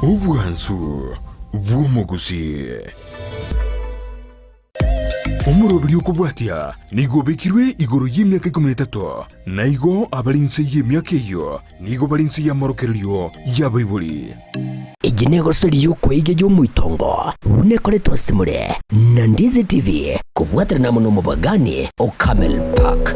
Ubwansu bw'omugusi omurobiri okubwatya nigo bekirwe igoro y'emyaka 13 naigo abalinse y'emyaka eyo nigo balinse y'amorokereryo y'abaibuli iginego sori y'okweiga y'omwitongo runekoretwa simule na Ndizi TV kubwatira na muno mubagani o Camel Park.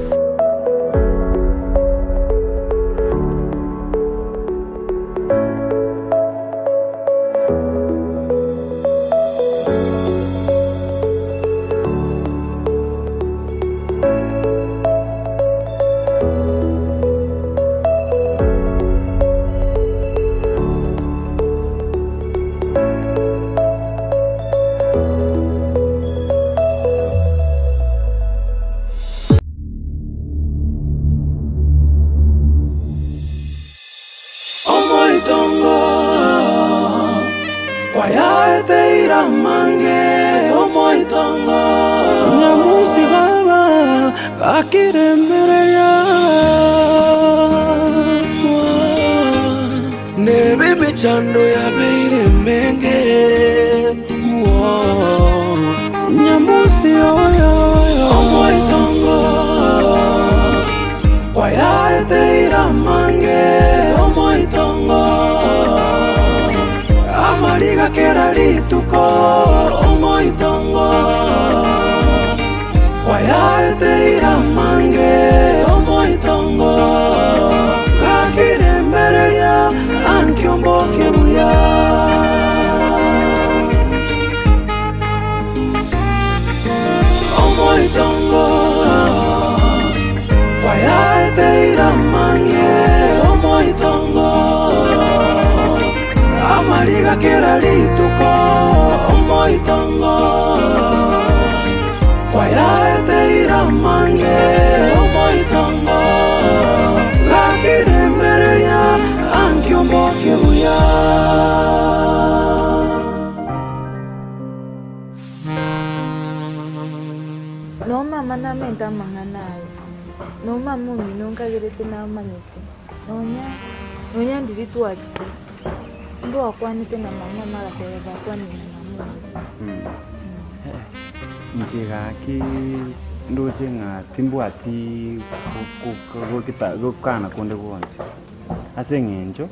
Chando ya beire menge nyamusi oyo omoitongo kwaya eteira mange omoitongo amaliga kera lituko omoitongo kwaya eteira mange omoitongo kakire mbereria ankiomboke buya omoitongo kwaya eteira mange omoitongo amaliga kera lituko omoitongo kwaya eteira mange omoitongo lakire mbereria ankiomboke buya no mama na menta manganayo no mama mumi nunca gerete na manyete nonya ndiri tuachite ndo akwanite na mama mara tere bakwani na mama njega ki ndoje nga timbwati kana konde bonse ase ngenjo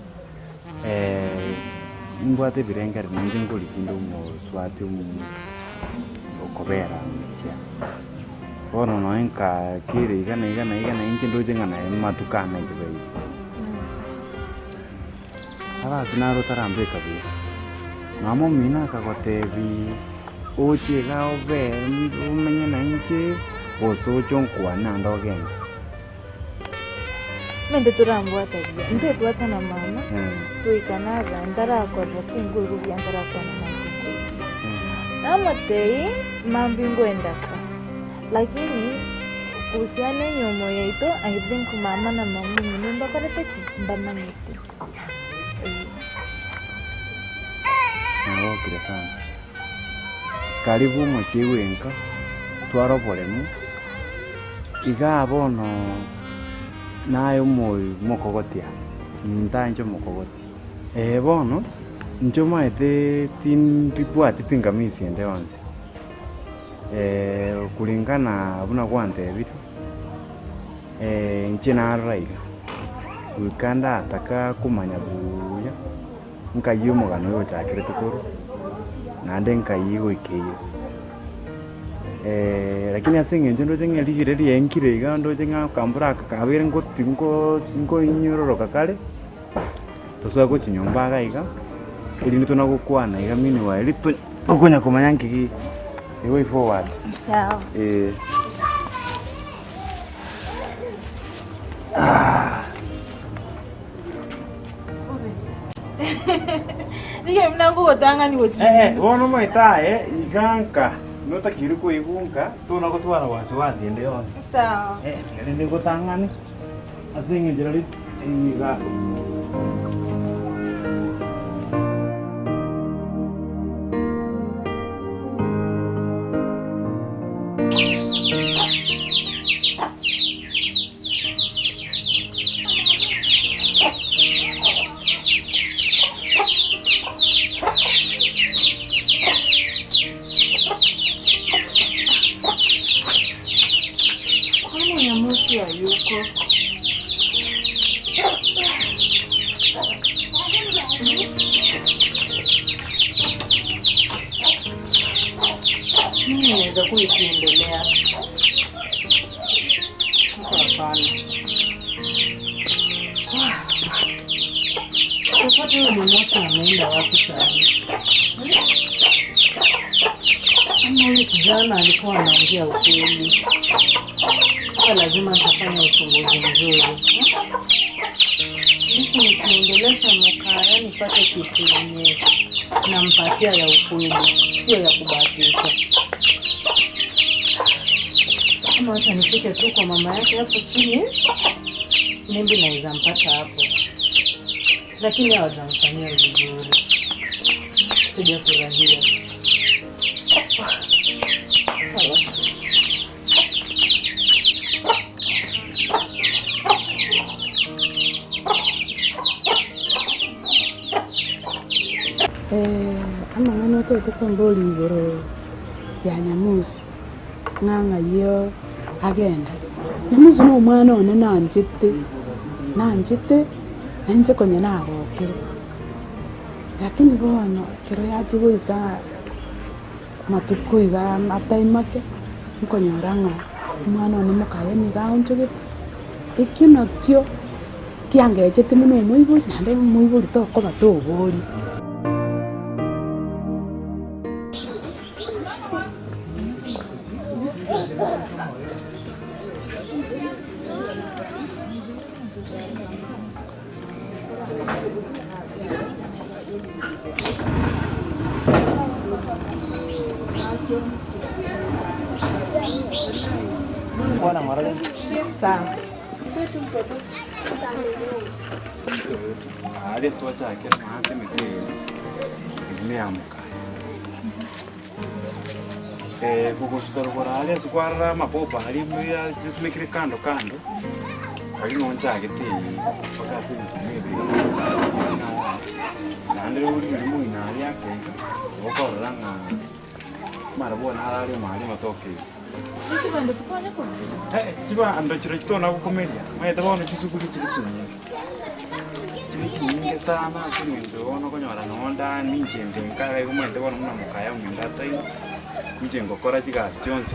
mbwate birengere nje ngoli kindo mo swati mu okobera mcha ono no enka kire igana inje ndoje nga na matukana ibe aba sinaro tarambe kabi mamo mina kagotebi oche ga obe umenye na nje oso chonkwa na ndogenda mente turambwa tabia ndio tuacha na mama tuikanaga ndara kwa rotingo rubia ndara kwa na mama namatei mambingo endaka lakini kuhusiana nyomo yaito I think mama na mama nyumba karatasi ndamanyite kira sana karibu mwachiwenka twaroboremu iga bono nayo moyo mokogotia ntanjo mokogoti bono njo maete tin ripwati pingamisi ende onse kulingana buna kwante bitu nche naraiga ukanda ataka kumanya buya nkayo mogano yo chakire tukuru nande nkayigo ikeyo lakini asinge njondo jenga ligireri enkire iga ndo jenga kambura kakabire ngo nyororo kakale toswa ko chinyomba ga iga ili nitona gukwana iga mini wa ili tokonya kumanya nkigi the way forward sawa Dige mnangu gotanga ni wosi wono moita iganka nota kiru ko igunka tuna ko twana wasiwasi ende yose sawa nende gotangani asinge jirali iga inaweza kuwa ikiendelea. Hapana. Sasa huyo mwanamke ameenda wapi sasa? Ama yule kijana alikuwa anaongea ukweli? Kwa lazima nitafanya uchunguzi mzuri. Sisi nikiongelesha Mkaya nipate kitu yenyewe nampatia ya ukweli, sio ya kubahatisha. Kama acha nifike tu kwa mama yake hapo chini, mimi naweza mpata hapo. Lakini hawajamfanyia vizuri. Sijafurahia. Sawa. Amang'ana otoete komboli igoro ya Nyamusi ng'ang'a yo agenda Nyamusi n'omwana one nanchete nanche konya nagokire lakini bono kero yachi goika matuko iga ataimake nkonyora ng'a omwana one Mukaya niga onchogete ekio nakio kiangechete muno omoibori nande omoibori tokoba tobori. Sawa. Hadi tuacha yake maana ni amka. Kukusuka kwa hali sikuara mapopa hali ya jisimekile kando. Lakini oncha yake wakati mtumie na ndio ulimu ina hali yake. Wako ranga mara bona hali mahali matoke. Sisi bando tupanya kwa. Kiba ando chiro kitona kukomedia. Maya tabona kisukuli chini. Chini sana chini ndio ono konyora nonda ninje ndinka kumwende bona muna Mukaya umengata ino. Njengo kora chigas Jones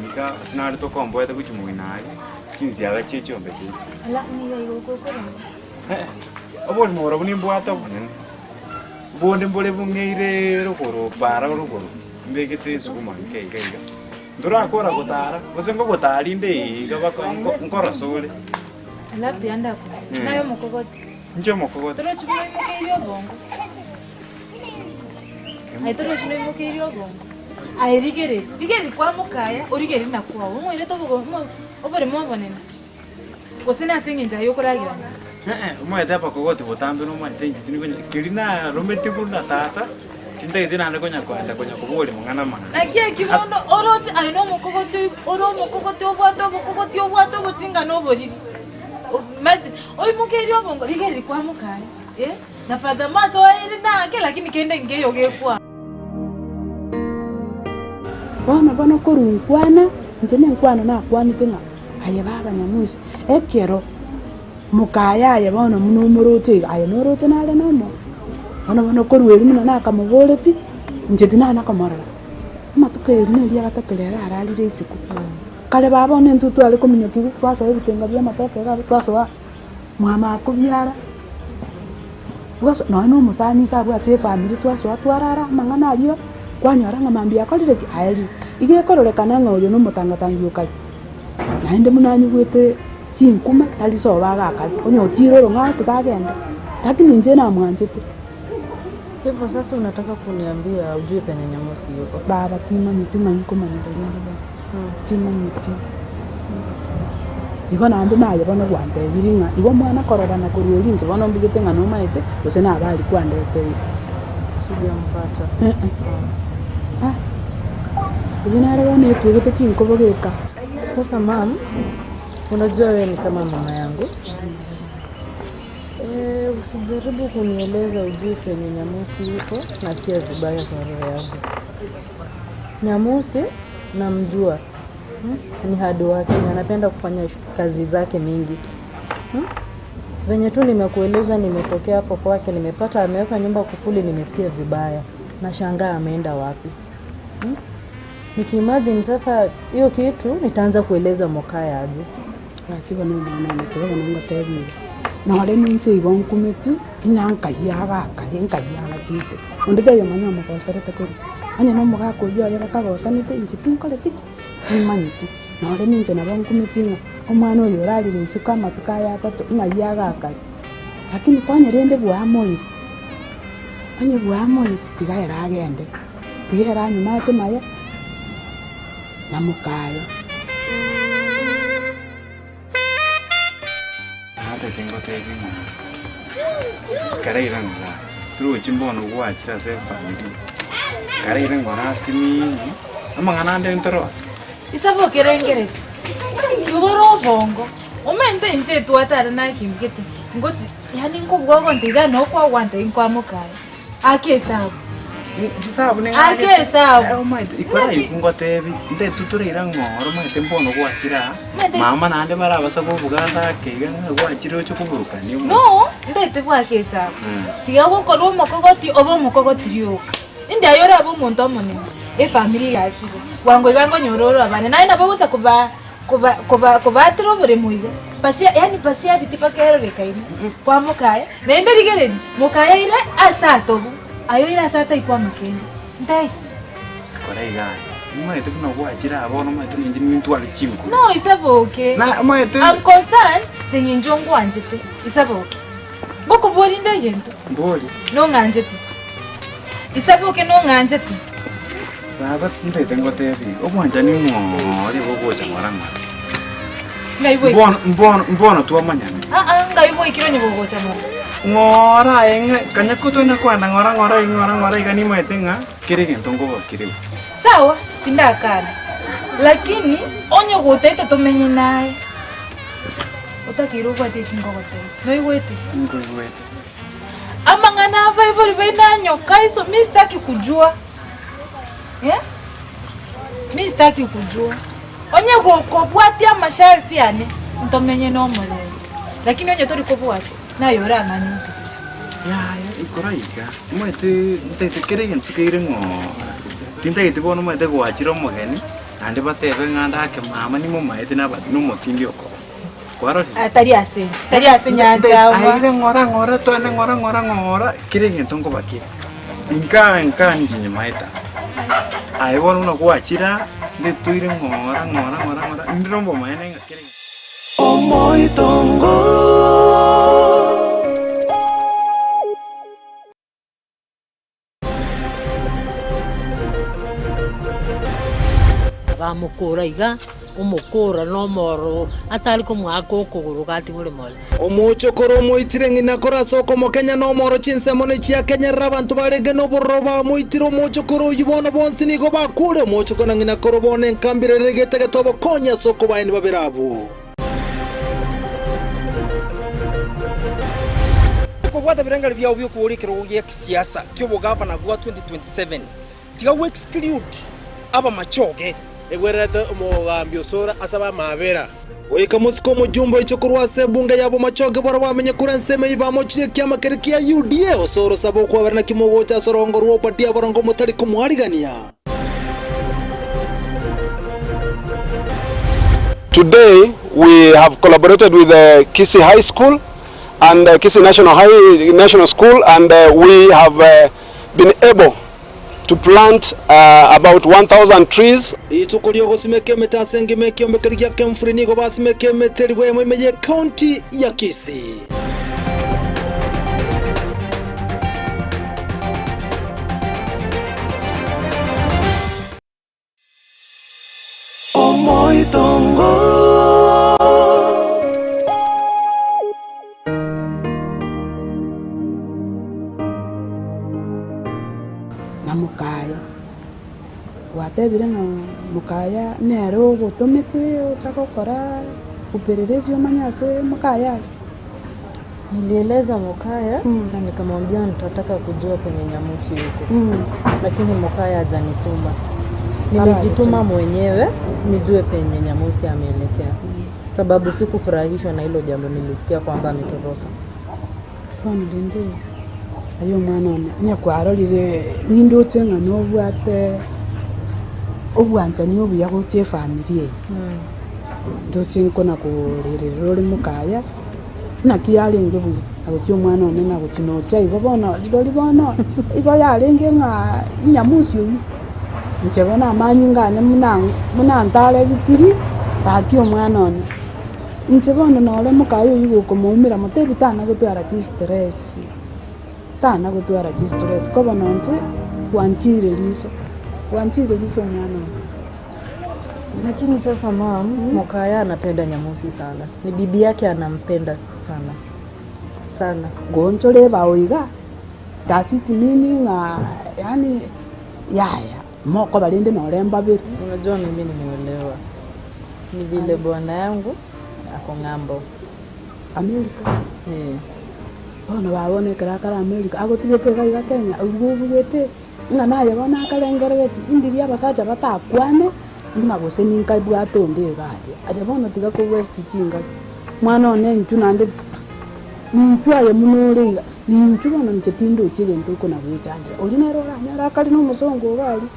ika sinari to kombo eta kuchimuinari. Kinzi ala chechombe chi. Alafu ni yego kokoro. Obol mora bunimbo ata bunen. Bonde mbole bungeire rokoro para rokoro. Mbegete sukuma keiga. Ndura akora gutara, usengo gutari ndi gabako nkora sole. Alafu yanda ko. Nayo mukogoti. Nje mukogoti. Toro chimwe mukerio bongo. Ai toro chimwe mukerio bongo. Ai rigere kwa Mukaya, origere na kwa. Umwire to bogo obere mo bonene. Kosena singinja yokuragira. Umwete apa kogoti botambe no manje tinjitini kwenye kirina rometi kuna tata. Tinda idina ndo konya kwanda konya kubole mungana mana. Akia kibondo oroti aino mukogoti obwato buchinga nobori. Maji oi mukerio bongo rigere kwa Mukaya. Na fadha maso iri nake lakini kende ngeyo gekwa. Bono korunkwana njene nkwana nakwanite ng'a aye baba Nyamusi ekero Mukaya aye bono muno morote aye norote nale nomo bono korweri muno nakamuboreti njeti nana kamorora amatuke ria gatatu rera ararire isiku kale baba ne ntutu ale kominyoki twaso ebitenga bya matoke ga twaso mama akubyara twaso no musani ka bwa se family twaso atwarara mangana alio kwanyora ngamambia akorire ki aeli igekororeka ng'a uyo no mutangatangi ukali naende munanyi gwete chinkuma tali so bagakali onyo tiroro ng'a tukagenda lakini nje na mwanjete. Hivyo sasa unataka kuniambia ujue penye Nyamusi yuko? Baba tima nkoma ndoro. Tima miti. Iko na ndo naye bana gwande biringa. Iko mwana korora na kurweli nje bana mbigete ngano maite usena abali kwandete. Sijampata. Ujinara wane tuwete chinkobo geka. Sasa mam, unajua wewe ni kama mama yangu. Ukijaribu kunieleza ujue penye Nyamusi yuko nasikia vibaya kwa roho yangu. Nyamusi namjua. Ni hadi wake, anapenda kufanya kazi zake mingi. Venye tu nimekueleza nimetokea hapo kwake, nimepata ameweka nyumba kufuli, nimesikia vibaya. Nashangaa ameenda wapi. Nikiimagine sasa hiyo kitu nitaanza kueleza Mokaya aje. Akiwa no mwana mukuru ngo tebire. Na ole ninche ibon kumeti inanka yaga kayenka yaga chite. Ndete yo manya mukosare takuri. Anya no muga ko yo ya kagosanite inchi tinkole kiki. Timanyiti. Na ole ninche na bon kumeti ngo omwana oyo rali rinsu kama tukaya tatu nga yaga kai. Lakini kwanya rende bwa moyi. Anya bwa moyi tigaera agende. Tigera nyuma che maya. Na Mokaya. Tengo tebi mo. Kare irang la. Turu chimbono gua chira se family. Kare irang gora sini. Amang anande entoros. Isabo kerengere. Yugoro bongo. Omente nje tuatara na kimgete. Ngochi yani nkobwa kontiga no kwa wanta inkwa Mokaya. Ake sabu. Sabu ne. Ake sabu. Oh my. Ikora ikungo tebi. Nte tuturu irang ngoro mo tembono gua chira. Mama nande mara basa ko buganda ke ganga gwa chiro chokuburuka ni mo. No, ndete bwa ke sabu. Tiga ko kodo mokogoti obo mokogoti yo. India yora bu muntu omone. E family yati. Wango gango nyororo abane. Naina baguta kuba tro bure muigo. Pasia yani pasia ditipa kero bekaini. Kwa Mokaya. Nende rigere. Mokaya ira asato. Ayo ira asata ikwa makende. Ndai. Kora igai. Maete kuna gwa chira abono maete ninji mintu ali chimko. No, isabo okay. Na maete I'm concerned senye njongo anjete. Isabo okay. Boko boli ndayento. Boli. No nganjete. Isabo okay no nganjete. Baba nte tengo tebi. Obwanja ni ngori bobo chamoranga. Ngaibo. Mbono tu amanyane. Ngaibo ikironye bobo chamoranga. Ngora enga kanyakuto na kwa ngora igani maete nga kirege ntongo bakiriwe. Sawa, sindakana. Lakini onyo gutete tumenye naye. Utakiru kwate kingogote. No iwete. Ngoiwete. Amangana abaibori bainanyo kaiso mimi sitaki kujua. Mimi sitaki kujua. Onyo gukobwatia masharti yani ntomenye no mole. Lakini onyo tori kobwati nayo ramani. Ya ikora iga. Maete nte kirege ntukire Tinta itu pun mau itu gua ciro mau gini, ande bate nganda ke mama ni mau main itu nabat nu mau tinggi kok. Gua harus. Tadi asin nyaja. Akhirnya ngora tuh ane ngora, kira ngitung kok baki. Ingka ni jenis main ta. Ayo pun nu gua cira, dia tuh ini ngora, ini rombo main enggak kira. Omoi tongo. Mukura iga umukura no moro atali ko mwako kuguru gati muri mole omucho koro moitire ngina kora soko mo Kenya no moro chinse mone chia Kenya rabantu barege no borroba moitiro omucho koro yibona bonsi nigo bakure omucho kona ngina koro bone nkambire regete getobo konya soko baini babirabu ko bwata birenga bya ubyo ko urikiro ya kisiasa kyo bogapa na gwa 2027 tiga we exclude aba machoge egwerete omugambio sora asaba mabera weka musiko mujumbo icho kurwase bunge yabo machoge bora bamenye kurenseme ibamo chire kyama kerkia UDA osoro sabo kwa barana kimogo cha sorongo ruo patia borongo mutari kumwarigania. Today we have collaborated with Kisii High School and Kisii National School, and we have been able to plant about 1,000 trees. Itukulio gosimeke metasenge meke ombekeria kemfrini go basimeke meteriwe mwemeje county ya Kisii. Omoi tongo. Na Mokaya watebire na Mokaya nero gutumite utakokora upelelezi umanyase Mokaya. Nilieleza Mokaya na nikamwambia nitataka kujua penye Nyamusi yuko. Lakini Mokaya hajanituma. Nilijituma mwenyewe nijue penye Nyamusi ameelekea. Sababu sikufurahishwa na hilo jambo nilisikia kwamba ametoroka. Kwa ndende ayo mwana nya kwarorire nindutse ngano bwate obwanchani obuya goche family ndoche nkona kurerera uri mukaya naki yarenge buya agochi omwana one nagochi nocha igo bono rori bono igo yarenge ng'a inyamusi oyu nchebona amanyi ngane munantare gitiri baki omwana one nchebono nore mukaya oyu gokomoumira motebi tana gotwara stress kobo nonche wanchire liso mwana. Lakini sasa Mokaya anapenda Nyamusi sana. Ni bibi yake anampenda sana. Gonchole baoiga. Tasiti mini nga yani yaya moko balinde na olemba biri. Unajua mimi nimeolewa. Ni vile bwana yangu ako ng'ambo Amerika. Bona babone karakara Amerika agotigete gaiga Kenya ubugete nga naye bona akalengerete indiria basacha batakwane ngagose ninka bwato ndegade ade bona tiga ko west kinga mwana one ntu nande ntwaye munore nintu bona nchetindo chigento ko nabwichandira olinero ranyara kali no musongo bali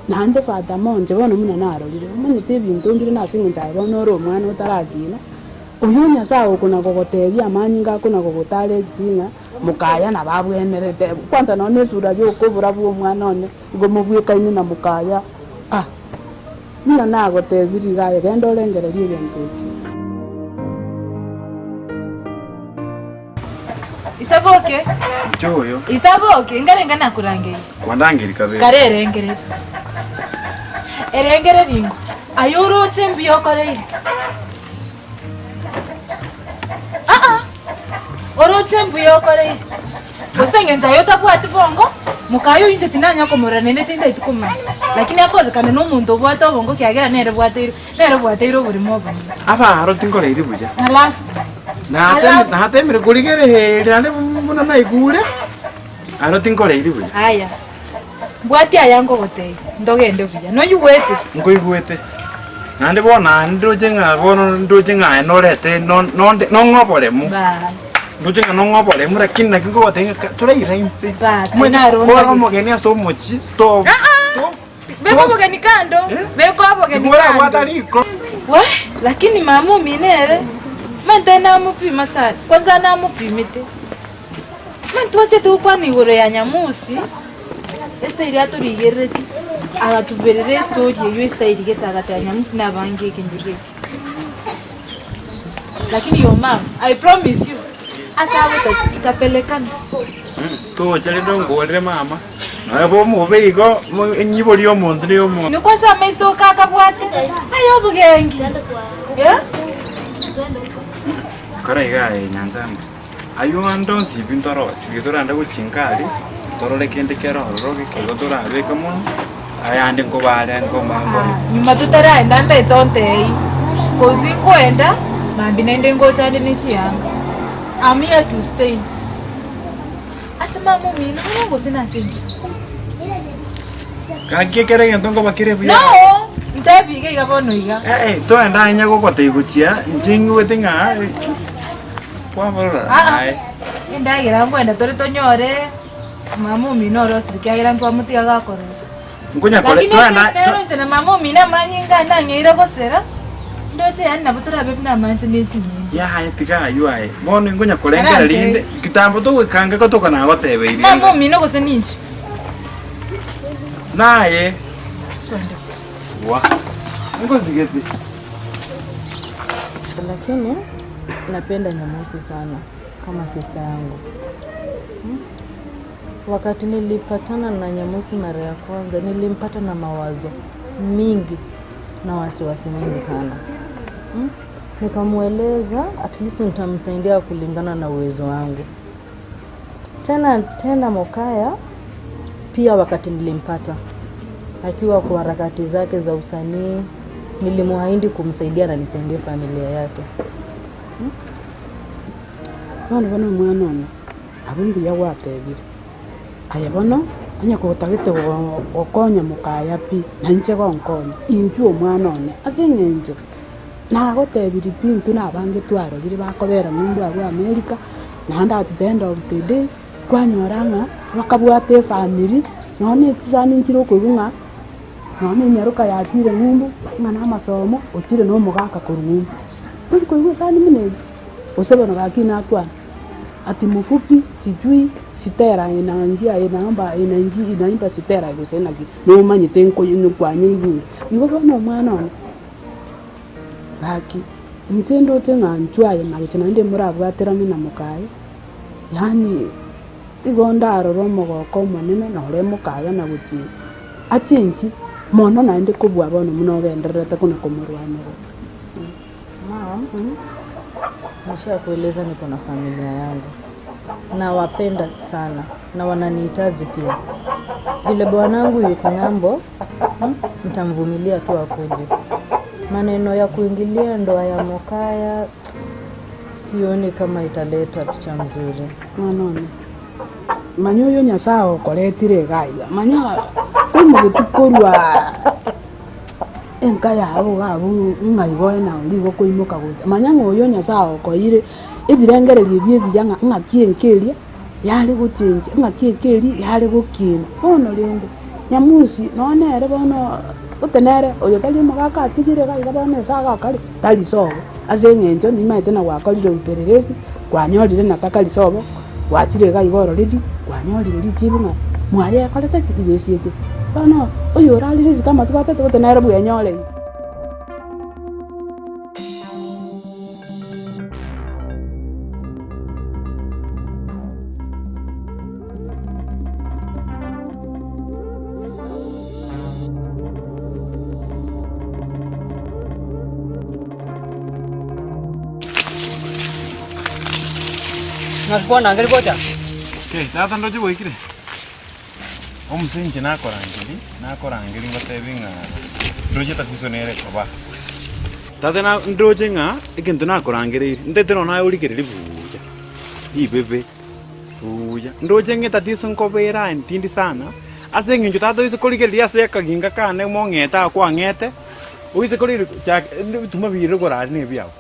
nande fata monje bona muna narorire munite bintu ndire nasinga nzaye bona ro mwana utaragina uyunya sawo kuna gogotebia amanyi ngakuna gogotare tinga mukaya na babwenerete kwanza none sura yo kobura bwo mwana one ngo mubwikaine na mukaya nina nagotebiri gaye gendo rengererie bintu Isaboke Joyo Isaboke ngarenga nakurangeje kwandangiri kabe karerengerere erengereringo ayuro chembiyo kore oro chembiyo kore Bosenge nzayo tabwati bongo mukayo inje tinanya komorane netinda itukuma lakini akorekana no muntu bwata bongo kyagera nere bwatiro buri mobo aba haro tingore iri buja alafu na hatemere kurigere he rane muna na igure haro tingore iri buja aya bwati ayango gote ndogende buja no yuwete ngo igwete nande bona ndoje nga norete no ngobore mu bas ndojenga nongobole mura kinna kingo watenga tura irainse bas mwana ko mogeni aso mochi to beko mogeni kando beko abogeni kando wataliko we lakini mamu minere mante na mupima sana kwanza na mupimite mantu wache tu kwani ure ya Nyamusi este iria turigereti agatuberere story yo este irigeta gata Nyamusi na bangi kinjire lakini yo mama I promise you asawe tutapelekana to chale ndongo re mama na bo mu beigo nyibo lyo muntu lyo muntu ni kwanza meso kaka bwate ayo bugengi kare ga nyanzamba ayo andon si bintoro si doranda ko chinkali torole kende kero roge ke dora be kamun ayande ngo bale ngo mama nyuma tutara ndanda itonte kozi kwenda mambi nende ngo chande ni chianga I'm here to stay. Asema mumi, nungo sina sinji. Kaki kere ntongo bakire buya. No, ntabige gabono iga. To enda nya go kote guchia, njingu wetinga. Kwa bora. Ai. Enda gira ngwenda tore tonyore. Mamumi no rosirika gira ntwa mutia gakoresa. Ngonya kore to enda. Nero nje na mamumi na manyinga ndanyira gosera. Ndoche yani nabutura bebi na manzi n'ekinyi. Ya hayitika yuaye. Bono ngonya kolengera linde. Kitambo to wekanga ko toka na batebe iri. Mama mino gose ninchi. Naye. Wa. Ngozi gete. Lakini napenda Nyamusi sana kama sister yangu. Wakati nilipatana na Nyamusi mara ya kwanza nilimpata na mawazo mingi na wasiwasi mingi sana. Nikamueleza at least nitamsaidia kulingana na uwezo wangu. Tena Mokaya pia wakati nilimpata akiwa kwa harakati zake za usanii nilimwahidi kumsaidia na nisaidie familia yake. Bana mwana ona abumbi ya watebire ayabona anya ko tagete okonya Mokaya pi na nche ko nkonya inju omwana one asingenje na gotebiri pintu na bange twaro gire bakobera mundu abo America na nda at the end of the day kwanyoranga bakabwate family none tsani njiro ko bunga none nyaruka yatire ng'umbu ng'ana amasomo ochire no mugaka kurung'umbu tuli kuigua sani mneji usebe gakina kwa ati mufupi sijui sitera inaingia inaomba inaimba sitera gusena ki no manyite nko kwanye igu igo bano mwana one gaki ntendo tenga ntwaye na gitana ndi murabwaterane na mukaye yani igondaro romogoko monene na ore mukaya na guti atinji mono na ndi kubwa bono muno benderete kuna kumurwanira Nisha kueleza niko na familia yangu na wapenda sana na wananihitaji pia. Vile bwanangu yuko ng'ambo, nitamvumilia tu akuje. Maneno ya kuingilia ndoa ya Mokaya sioni kama italeta picha mzuri. None manyoyo nyasao koletire gaiga manya tumu gutukorwa enkaya abo ngaigoe na urigo kuimuka guta manya ngoyo nyasao koire ebirengererie bie biyanga ngakienkeli yali guchinje ngakienkeli yali gukina ono rende nyamusi none ere bono utenere oyo tali mugaka atigire gaiga bono saga kali tali sobo azengenjo ni maite na wakorire upererezi kwanyorire nataka lisobo watire gaigoro redi kwanyorire lichibunga mwari akoleta kigesieke bono oyo ralire kama tukatete utenere bwenyore Ngalikuwa nangeli boja. Okay, tata ndoje boikire. Omusenje nakorangeli ngotebinga. Ndoje takusonere koba. Tata na ndoje nga ikintu nakorangeli ndete no nayo ulikiriri buja. Ibebe. Buja. Ndoje ngeta tisonkobera ntindi sana. Ase nginjo tata iso kolikiriri ase kaginga kane mongeta kwa ngete. Uise koliri tuma biro goraje ne biao.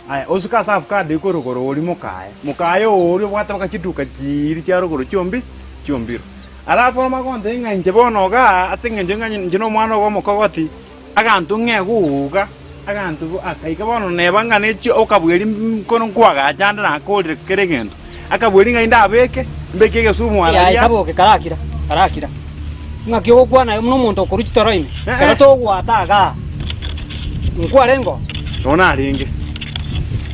Aya osuka safu kade korogoro oli mukaya oli bwata bakachituka chiri cyarogoro cyombiro arapo makonde nganje bonoga asengenje nganje no mwana go mukogoti agantu ngeguga agantu akaika bono nebanga nechi okabweri kono kwaga janda na kolire keregendo akabweri ngainda abeke mbeke gesumu ala ya saboke karakira ngakyo kwana no muntu kuruchitoroime karato gwataga nkwarengo nona ringe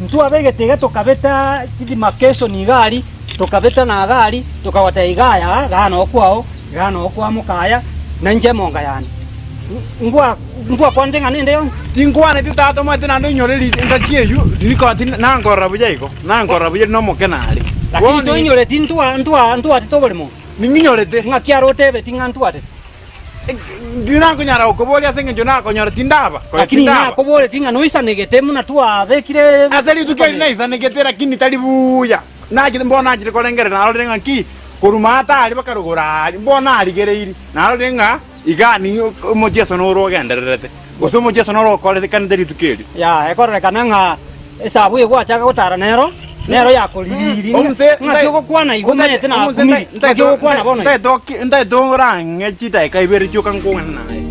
Mtu abege tega tokabeta chidi makeso ni gari tokabeta na gari tokawata igaya gano kwa Mukaya na nje monga yani ngwa kwande ngane nde yonse tingwane titato mate na ndo nyoreli ngakieyu diniko nangora bujaiko nangora buje no mokenali lakini to nyore tintua titobole mo ninginyorete ngakiaro tebe tingantuate Dinango nyara okobole asenge jona konyora tindaba lakini na kobole tinga noisa negete muna tua bekire azali tukeli na isa negete lakini talibuya naje mbona naje kolengere na rolenga ki kurumata ali bakarugura mbona ali gereiri na rolenga igani mojeso no rogenderete goso mojeso no rokole kanenderi tukeli ya ekorre kananga esabu yego achaka gutara nero yako liriri ngakyo gukwana igomete na kumiri ngakyo gukwana bono ndai donga chita ikaibere joka ngwana naye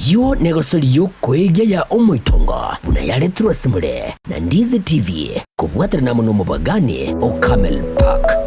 Yo negosori kwegia ya omoitongo buna yaletro simule na Ndizi TV kubwatira na muno mubagani o Camel Park.